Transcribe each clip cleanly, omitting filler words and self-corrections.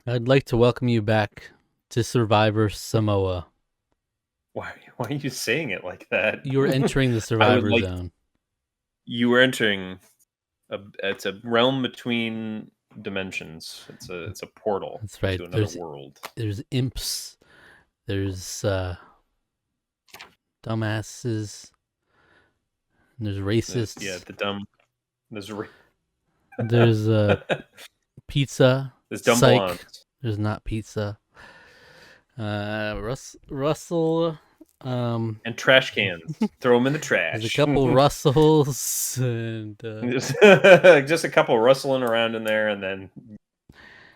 I'd like to welcome you back to Survivor Samoa. Why are you saying it like that? You're entering the I would Survivor like Zone. you were entering it's a realm between dimensions. It's a portal That's right. to another world. There's imps. There's dumbasses. And there's Yeah, racists. the dumb there's There's pizza. there's dumb Psych. blondes There's not pizza. Russell. and trash cans. Throw them in the There's a trash. couple Russells and Just a couple rustling around in there, and then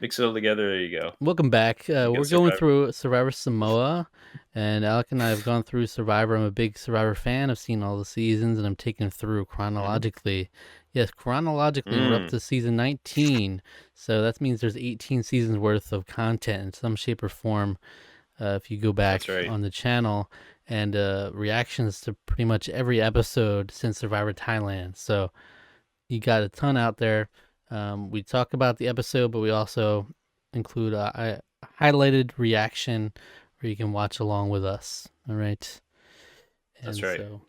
mix it all together. There you go. welcome back. You We're get going Survivor. through Survivor Samoa, and Alec and I have gone through Survivor. I'm a big Survivor fan. I've seen all the seasons, and I'm taking through chronologically. Yes, chronologically, we're up Mm, to season 19, so that means there's 18 seasons worth of content in some shape or form. If you go that's back right. on the channel, and reactions to pretty much every episode since Survivor Thailand. So you got a ton out there. We talk about the episode, but we also include a highlighted reaction where you can watch along with us. All right. That's And right. so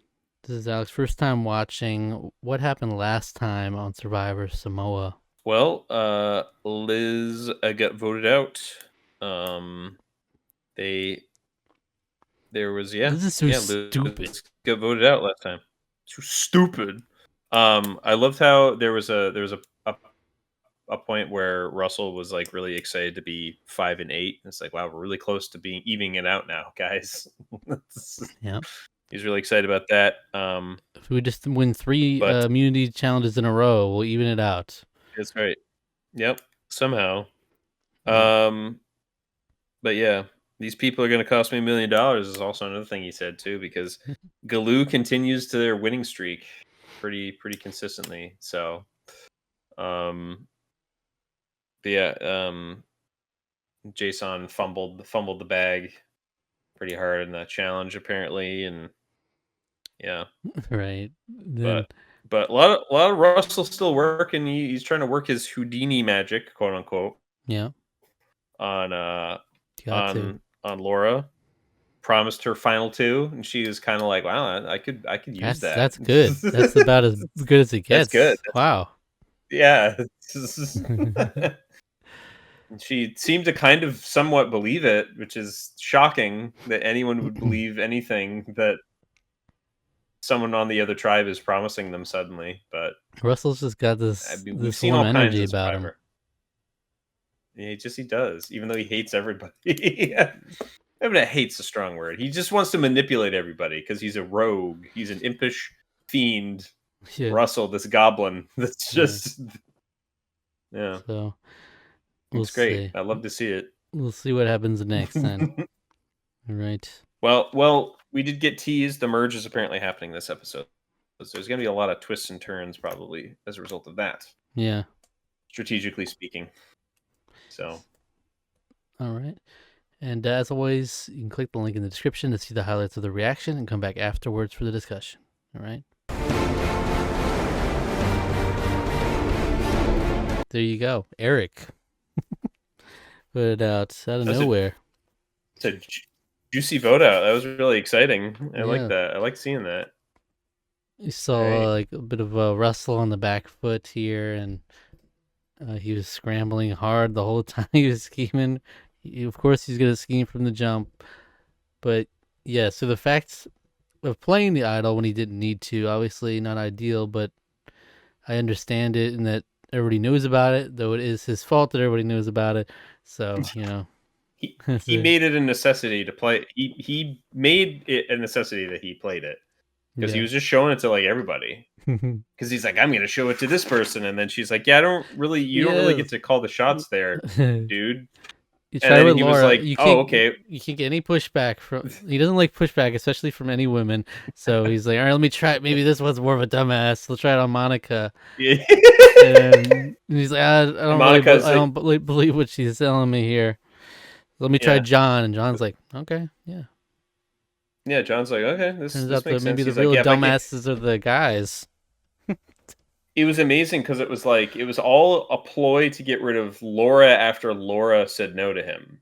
this is Alex's first time watching. What happened last time on Survivor Samoa? Well, Liz got voted out. Um, they there was This is so stupid. Liz got voted out last time. Too stupid. I loved how there was a point where Russell was like really excited to be 5-8. It's like, wow, we're really close to being evening it out now, guys. Yeah. He's really excited about that. If we just win three But immunity challenges in a row, we'll even it out. it's right. Yep. Somehow. Yeah. Um, But yeah, these people are going to cost me $1 million is also another thing he said too, because Galoo continues to their winning streak pretty consistently. So, um, but yeah, Jason fumbled the bag pretty hard in that challenge apparently, and yeah, Right. Then, but a lot of Russell still working. He's trying to work his Houdini magic, quote unquote, yeah, on got to. on Laura. Promised her final two, and she was kind of like, "Wow, I could use that." That's good. That's about as good as it That's good. gets. Wow. Yeah. And she seemed to kind of somewhat believe it, which is shocking that anyone would believe anything that someone on the other tribe is promising them suddenly. But Russell's just got I this mean, we've this seen warm all kinds energy in about him. Survivor. Yeah, he does, even though he hates everybody. Yeah. I mean, hate's a strong word. He just wants to manipulate everybody because he's a rogue. He's an impish fiend. Yeah. Russell, this goblin. That's Yeah. just yeah. So we'll It's great. see. I love to see it. We'll see what happens next then. All right. well, we did get teased. The merge is apparently happening this episode. So there's going to be a lot of twists and turns probably as a result of that, Yeah. strategically speaking. So, All right. And as always, you can click the link in the description to see the highlights of the reaction and come back afterwards for the discussion. All right. There you go. Eric put it out of that's nowhere. a juicy vote out. That was really exciting. I like Yeah. that. I like seeing that. You All saw right. like a bit of a rustle on the back foot here, and he was scrambling hard the whole time he was scheming. Of course, he's gonna scheme from the jump, but yeah. So the fact of playing the idol when he didn't need to, obviously not ideal, but I understand it, and that everybody knows about it. Though it is his fault that everybody knows about it. So that's He it. made it a necessity to play. He made it a necessity that he played it because he Yeah. was just showing it to like everybody. Because he's like, I'm going to show it to this person, and then she's like, Yeah, you don't really Yes. get to call the shots there, dude. You And try then with he was Laura. like, You Oh, can't. okay. You can't get any pushback from. He doesn't like pushback, especially from any women. So he's like, "All right, let me try it. Maybe this one's more of a dumbass. Let's try it on Monica." Yeah. And he's like, "I And don't really. Monica's I like, don't believe what she's telling me here. Let me try Yeah, John." And John's like, "Okay, yeah." yeah. John's like, Okay, this Turns this out that makes maybe sense. the He's like, real Yeah, if I can't. dumbasses are the guys. it was amazing because it was like it was all a ploy to get rid of Laura after Laura said no to him.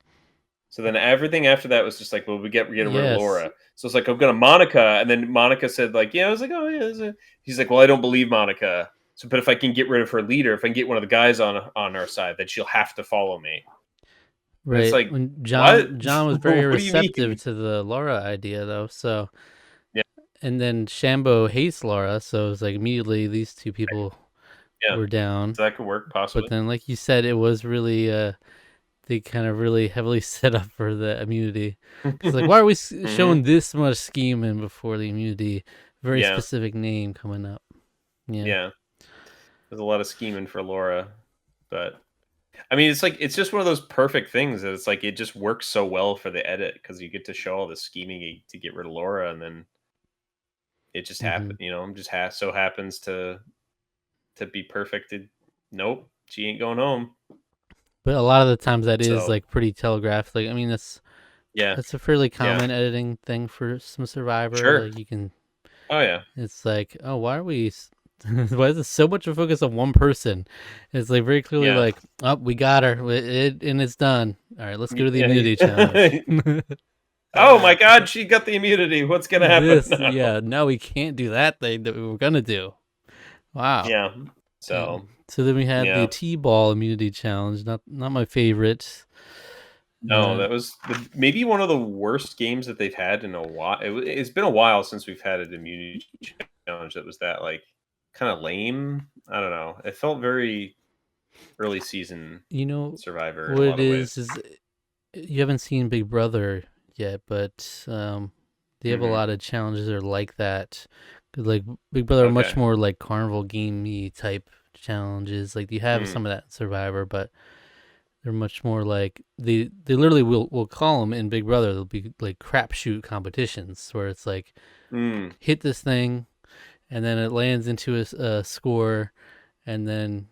So then everything after that was just like, well, we get rid of Yes, Laura. So it's like I'm gonna Monica, and then Monica said like, yeah. I was like, oh yeah. He's like, well, I don't believe Monica. So, but if I can get rid of her leader, if I can get one of the guys on our side, then she'll have to follow me. And it's right. like, When what? John was very What do you receptive mean? to the Laura idea, though. So, Yeah, and then Shambo hates Laura, so it was like immediately these two people yeah. were down. So that could work But possibly. then, like you said, it was really they kind of really heavily set up for the immunity. Because like, why are we Hmm. showing this much scheming before the immunity? Very Yeah, specific name coming up. Yeah. yeah. There's a lot of scheming for Laura, but I mean, it's like it's just one of those perfect things that it's like it just works so well for the edit because you get to show all the scheming to get rid of Laura, and then it just Hmm. happen, just so happens to be perfected. Nope, she ain't going home. But a lot of the times that is So like pretty telegraphed. Like, I mean, yeah, that's a fairly yeah, common editing thing for some Survivor. sure. Like, you can, Oh yeah, it's like, oh, why are we? Why is it so much of a focus on one person? It's like very clearly yeah, like, oh, we got her, and it's done. All right, let's go to the immunity challenge. yeah. Oh my God, she got the immunity. What's gonna happen This, now? yeah, no, we can't do that thing that we were gonna do. Wow. Yeah. And So so then we had the yeah. T-ball immunity challenge. Not my favorite. No, Uh, that was maybe one of the worst games that they've had in a while. It's been a while since we've had an immunity challenge that was that like kind of lame. I don't know. It felt very early season you know Survivor in a what it lot of ways. is you haven't seen Big Brother yet, but they have a Hmm. lot of challenges that are like that. 'Cause, like Big Brother are much Okay. more like carnival gamey type challenges. Like you have Mm. some of that in Survivor, but they're much more like they literally will call them in Big Brother. They'll be like crapshoot competitions where it's like Mm. hit this thing and then it lands into a score, and then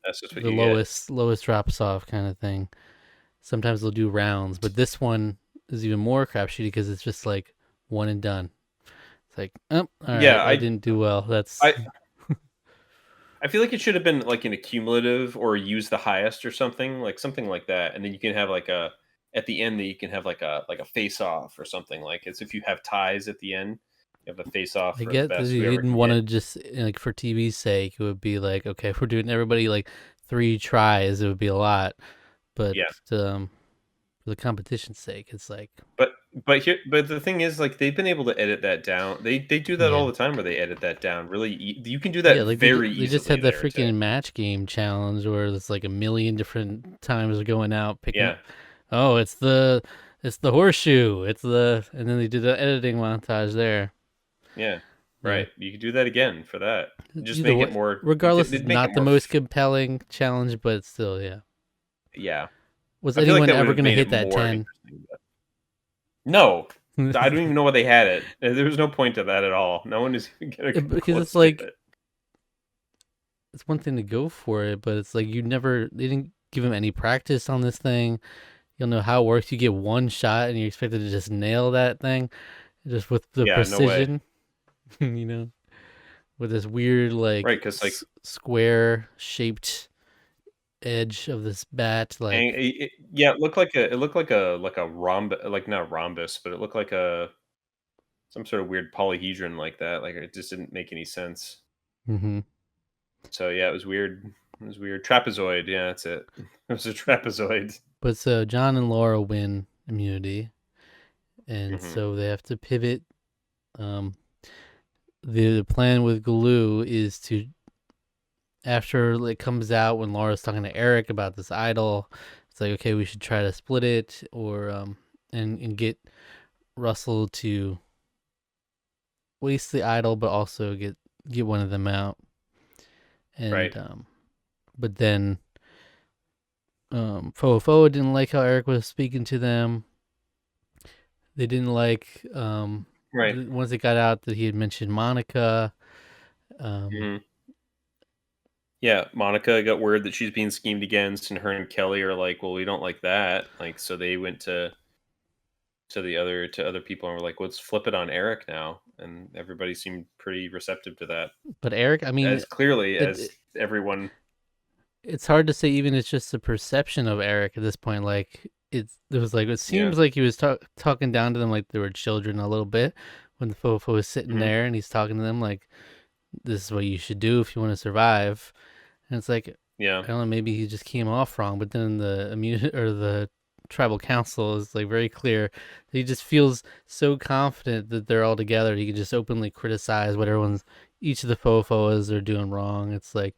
That's just what the you get. lowest drops off kind of thing. Sometimes they'll do rounds, but this one is even more crapshooty because it's just like one and done. It's like, oh, all Yeah, right, I didn't do well. That's I I feel like it should have been like an accumulative or use the highest or something like that, and then you can have like a at the end that you can have like a face off or something like it's if you have ties at the end, you have a face off I for the get that best they whoever didn't can want get. to just like for TV's sake. It would be like, okay, if we're doing everybody like 3 tries, it would be a lot. But Yeah, for the competition's sake, it's like, but but the thing is like they've been able to edit that down. They do that all yeah, the time where they edit that down. Really, you can do yeah. that Like very they just had easily the there too. freaking match game challenge where it's like a million different times going out picking. Yeah, Oh, it's the horseshoe. It's the and then they did the editing montage there. yeah, Yeah. right. You could do that again for that. Just Either make it way, more. regardless, it's It'd make it not the more. most compelling challenge, but still, yeah. Yeah, Was I feel like anyone that would ever have going to made it hit that more 10? interesting. No, I don't even know why they had it. There was no point to that at all. No one is even gonna come Because it's close to like it. it's one thing to go for it, but it's like they didn't give him any practice on this thing. You'll know how it works. You get one shot and you're expected to just nail that thing just with the Yeah, no way. precision, you know, with this weird Right? like Because like, square shaped edge of this bat. Like, yeah, it looked like a rhombus, like not a rhombus, but it looked like a some sort of weird polyhedron like that. Like it just didn't make any sense. hmm So yeah, it was weird. It was weird. Trapezoid. Yeah, that's it. It was a trapezoid. but so John and Laura win immunity, and Hmm. so they have to pivot. Um, the plan with Glue is to after it comes out when Laura's talking to Eric about this idol, it's like okay, we should try to split it or and get Russell to waste the idol, but also get one of them out. Right. And but then Fo didn't like how Eric was speaking to them. They didn't like Right. once it got out that he had mentioned Monica. Um, Hmm. Yeah, Monica got word that she's being schemed against, and her and Kelly are like, "Well, we don't like that." Like, so they went to to other people and were like, let's flip it on Eric now, and everybody seemed pretty receptive to that, But Eric, I mean, as clearly it, as it everyone. it's hard to say. Even it's just the perception of Eric at this point. Like it was like it Yeah. seems like he was talking down to them like they were children a little bit when the fofo was sitting Hmm. there and he's talking to them like this is what you should do if you want to survive. And it's like Yeah. I don't know, maybe he just came off wrong, but then the immunity or the tribal council is like very clear. He just feels so confident that they're all together. He can just openly criticize what each of the fofos are doing wrong. It's like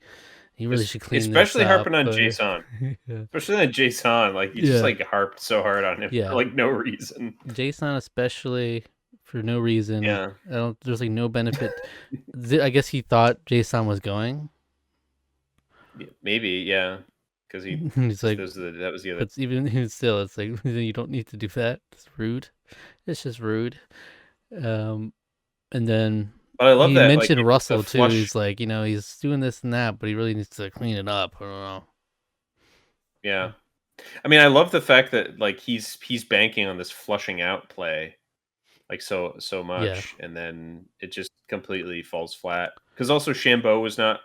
he really should clean this Especially up. harping on But Jason. yeah, Especially on Jason, like you just yeah, like harped so hard on him for yeah. like no reason. Jason especially for no reason. Yeah. I don't. There's like no benefit. I guess he thought Jason was going. Maybe, yeah, because He's like, that was the other. but even still, it's like you don't need to do that. It's rude. It's just rude. Um, and then But I love he that, like mentioned the Russell too. flush. He's like, he's doing this and that, but he really needs to clean it up. I don't know. Yeah, I mean, I love the fact that like he's banking on this flushing out play, like so Yeah. much, and then it just completely falls flat. Because also Shambo was not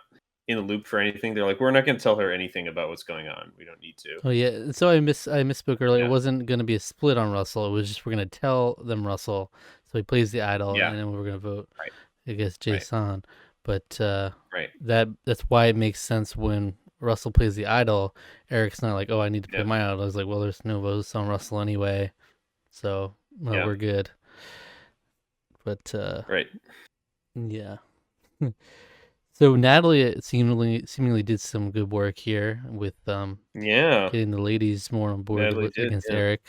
in the loop for anything. They're like, we're not going to tell her anything about what's going on. We don't need to. Oh yeah. So I misspoke earlier. It Yeah, wasn't gonna be a split on Russell. It was just we're gonna tell them Russell. So he plays the idol, yeah, and then we're gonna vote right, against right, Jason. But right. that's why it makes sense when Russell plays the idol. Eric's not like, oh, I need to play Yeah, my idol. It's like, well, there's no votes on Russell anyway, so well, yeah, we're good. But right. yeah. So Natalie seemingly did some good work here with Yeah, getting the ladies more on board Natalie did. against Yeah, Eric.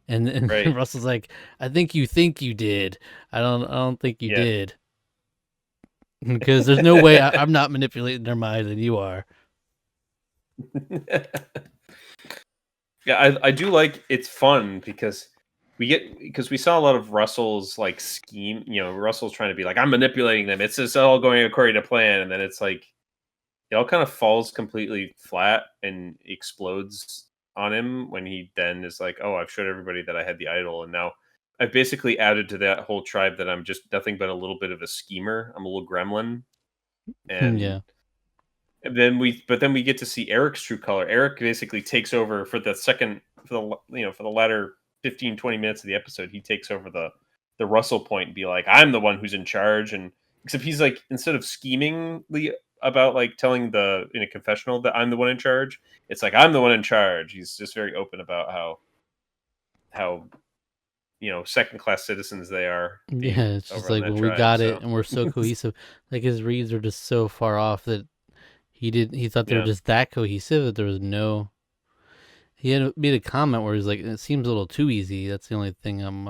And right. Russell's like, I think you did. I don't think you Yeah. did. Because there's no way I'm not manipulating their mind and you are. Yeah, I do like it's fun because we saw a lot of Russell's like scheme. Russell's trying to be like, I'm manipulating them. It's just all going according to plan, and then it's like it all kind of falls completely flat and explodes on him when he then is like, oh, I've showed everybody that I had the idol, and now I've basically added to that whole tribe that I'm just nothing but a little bit of a schemer. I'm a little gremlin, and Yeah. but then we get to see Eric's true color. Eric basically takes over for the second for the latter 15, 20 minutes of the episode. He takes over the Russell point and be like, I'm the one who's in charge. And except he's like, instead of schemingly about like telling the in a confessional that I'm the one in charge, it's like I'm the one in charge. He's just very open about how second class citizens they are Yeah, being it's just over on like that when we tribe. got it So and we're so cohesive. Like his reads are just so far off that he thought they were yeah, just that cohesive that there was no. He had made a comment where he's like, it seems a little too easy. That's the only thing I'm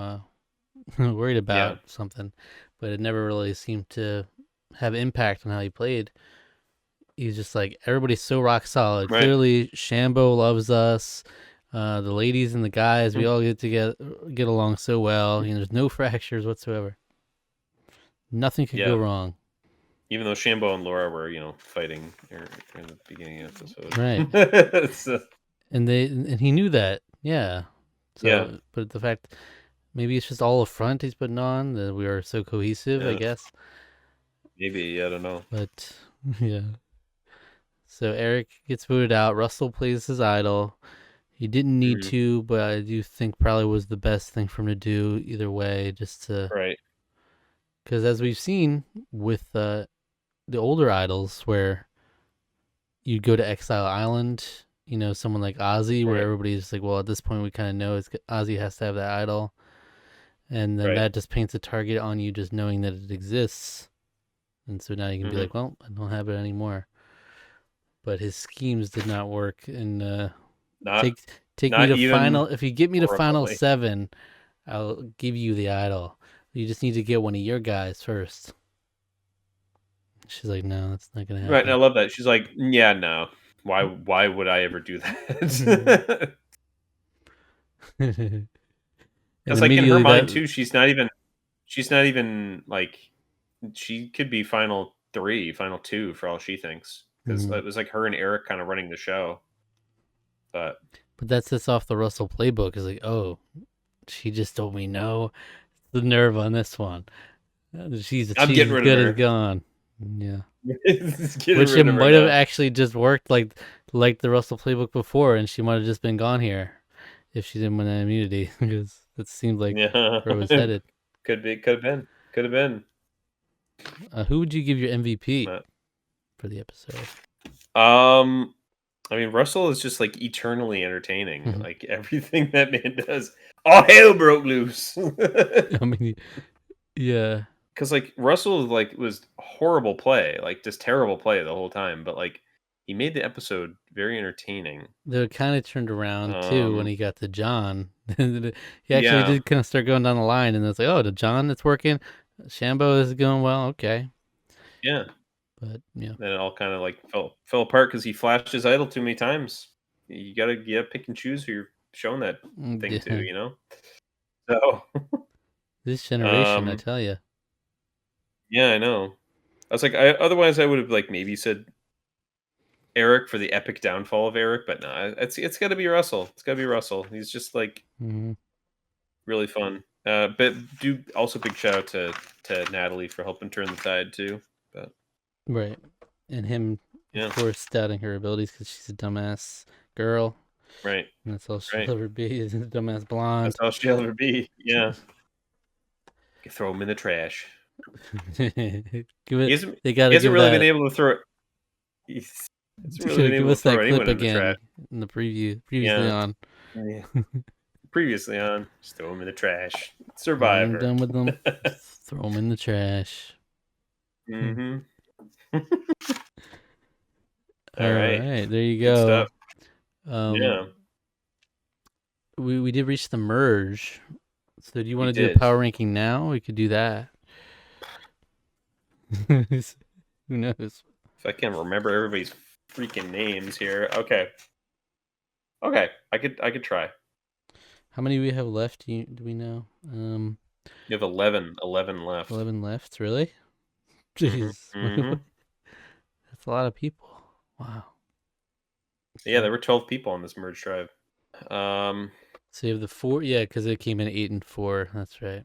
worried yeah, about something, but it never really seemed to have impact on how he played. He's just like everybody's so rock solid. right. Clearly, Shambo loves us. The ladies and the guys, we Mhm. all get along so well. There's no fractures whatsoever. Nothing could go Yeah. wrong. Even though Shambo and Laura were, fighting in the beginning of Right. the episode. So, And he knew that. Yeah. yeah, So, but the fact maybe it's just all a front he's putting on that we are so cohesive, I yeah, guess. maybe I don't know. But yeah. So Eric gets voted out. Russell plays his idol. He didn't need Mhm. to, but I do think probably was the best thing for him to do either way, just to Right. because as we've seen with the older idols, where you'd go to Exile Island, someone like Ozzy, where Right. everybody's like, well, at this point we kind of know Ozzy has to have that idol, and then Right. that just paints a target on you just knowing that it exists, and so now you can be Hmm. like, well, I don't have it anymore. But his schemes did not work, and Not take take me not to even final. If you get me to final remotely. 7, I'll give you the idol. You just need to get one of your guys first. She's like, no, that's not gonna Right. And I happen. love that. She's like, yeah, no. Why would I ever do that? And Because like in her immediately mind that too, she's not even like she could be final 3, final 2 for all she thinks. Because mhm. it was like her and Eric kind of running the show. But But that sets off the Russell playbook. Is like, oh, She just told me no. The nerve on this one. She's I'm getting as rid of good as her. gone. Yeah. Getting Which it rid of her might have now. actually just worked like the Russell playbook before, and she might have just been gone here if she didn't win that immunity, because it seemed like Yeah. where it was headed. Could be. Could have been. Could have been. Who would you give your MVP But, for the episode? I mean, Russell is just like eternally entertaining. I Like everything that man does. All hell broke loose. mean, yeah, Because like Russell like was horrible play, like just terrible play the whole time. But like he made the episode very entertaining. they kind of turned around too when Um, he got to John. He actually yeah, did kind of start going down the line, and it's like, oh, to John, it's working. Shambo is going well, okay, yeah. but yeah, Then it all kind of like fell apart because he flashed his idol too many times. You gotta pick and choose who you're showing that thing to, yeah. you know. So, This generation, I um, tell you. yeah, I know. I was like, otherwise I would have like maybe said Eric for the epic downfall of Eric, but no, it's got to be Russell. It's got to be Russell. He's just like Mm-hmm. really fun. But do also big shout out to Natalie for helping turn the tide too. But Right. And him, of yeah, course, doubting her abilities because she's a dumbass girl. right, And that's all she'll right. ever be is a dumbass That's blonde. all she'll ever be. Yeah, throw him in the trash. Give He it. hasn't They got he to hasn't give really been that. able to throw. He hasn't They really got to been give able to us throw that anyone clip in the trash. again in the previously Yeah, on. yeah. Previously on, just throw him in the trash. When you're Survivor. done with them, throw them in the trash. Hmm. Mm-hmm. All All right. right, there you Good stuff. go. Um, Yeah, we did reach the merge. So do you we want to do a did. power ranking now? We could do that. Who knows? If I can remember everybody's freaking names here. Okay. Okay. I could try. How many we have left? Do we know? You have 11 left. 11 left. Really? Hmm. Jeez, Hmm. that's a lot of people. Wow. Yeah, Okay. there were 12 people on this merge drive. Um, So you have the four. Yeah, because it came in 8 and 4. That's right.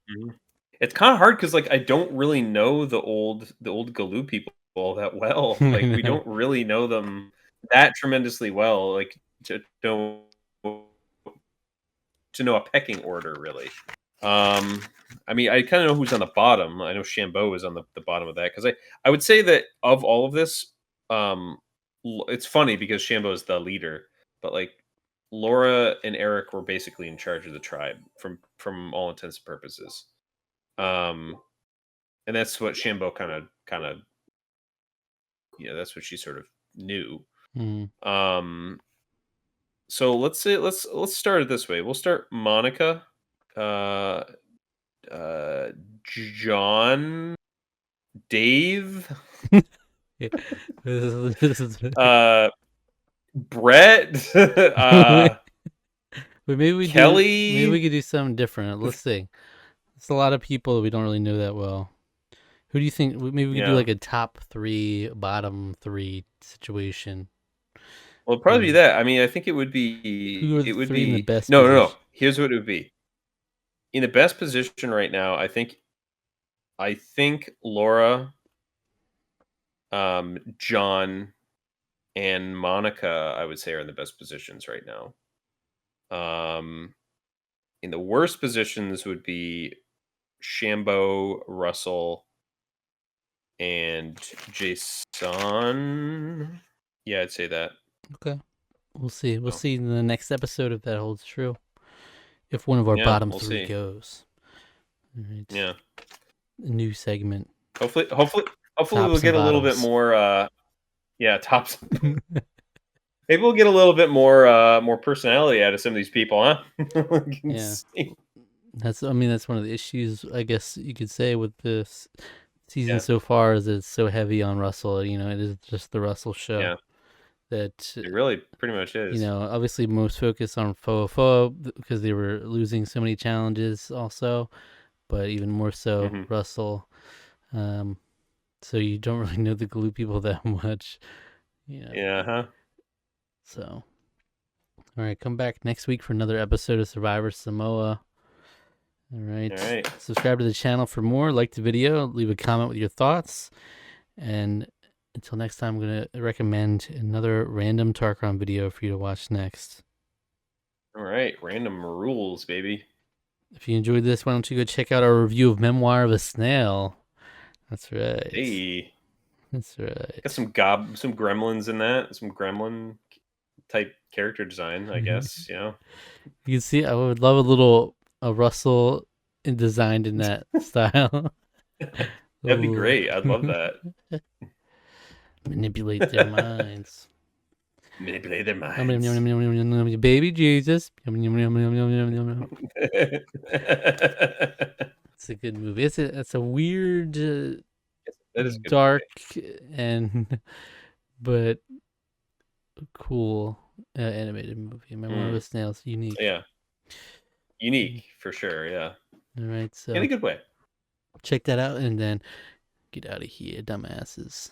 mhm. It's kind of hard because like I don't really know the old Galoo people all that well. I Like we know. don't really know them that tremendously well. Like to know a pecking order really. Um, I mean, I kind of know who's on the bottom. I know Shambo is on the bottom of that because I would say that of all of this, um, it's funny because Shambo is the leader, but like Laura and Eric were basically in charge of the tribe from all intents and purposes. Um, and that's what Shambo kind of that's what she sort of knew. Mm. Um, so let's start it this way. We'll start Monica, uh, uh, John, Dave, Yeah. This is uh, Brett, Wait, maybe we do. Maybe we Kelly. could do something different. Let's see. It's a lot of people we don't really know that well. Who do you think? Maybe we could do Yeah, like a top three, bottom three situation. well, it'd probably be Um, that. I mean, I think it would be who are the it would three in the be best no, no, no. position? Here's what it would be. In the best position right now, I think Laura, John, and Monica, I would say, are in the best positions right now. In the worst positions would be Shambo, Russell, and Jason. Yeah, I'd say that. Okay, we'll see. We'll Oh, see in the next episode if that holds true. If one of our yeah, bottom we'll three see. goes. All right, Yeah, a new segment: hopefully we'll tops and get a little bit bottoms. more. Yeah, tops. Maybe we'll get a little bit more personality out of some of these people, huh? We can Yeah, see. that's. I mean, that's one of the issues I guess you could say with this season Yeah, so far is it's so heavy on Russell. You know, it is just the Russell show. yeah, That it really pretty much you is. know, obviously most focus on Foa because they were losing so many challenges also, but even more so Hmm. Russell. Um, so you don't really know the glue people that much, you know. Yeah, huh? So, all right, come back next week for another episode of Survivor Samoa. All All right. right. Subscribe to the channel for more. Like the video. Leave a comment with your thoughts. And until next time, I'm going to recommend another random Tarqaron video for you to watch next. All right. Random rules, baby. If you enjoyed this, why don't you go check out our review of Memoir of a Snail? That's right. Hey, That's got right. some gremlins in that. Some gremlin type character design, I You guess. You know. can see, I would love a Russell designed in that style. That'd be Ooh. great. I'd love that. Manipulate their minds. Manipulate their minds. Baby Jesus. It's a good movie. It's a weird, That is a good movie. dark, and but cool animated movie. Memoir of a Mm, Snail is unique. yeah, unique for sure. Yeah, All right, in a so good way. check that out and then get out of here, dumbasses.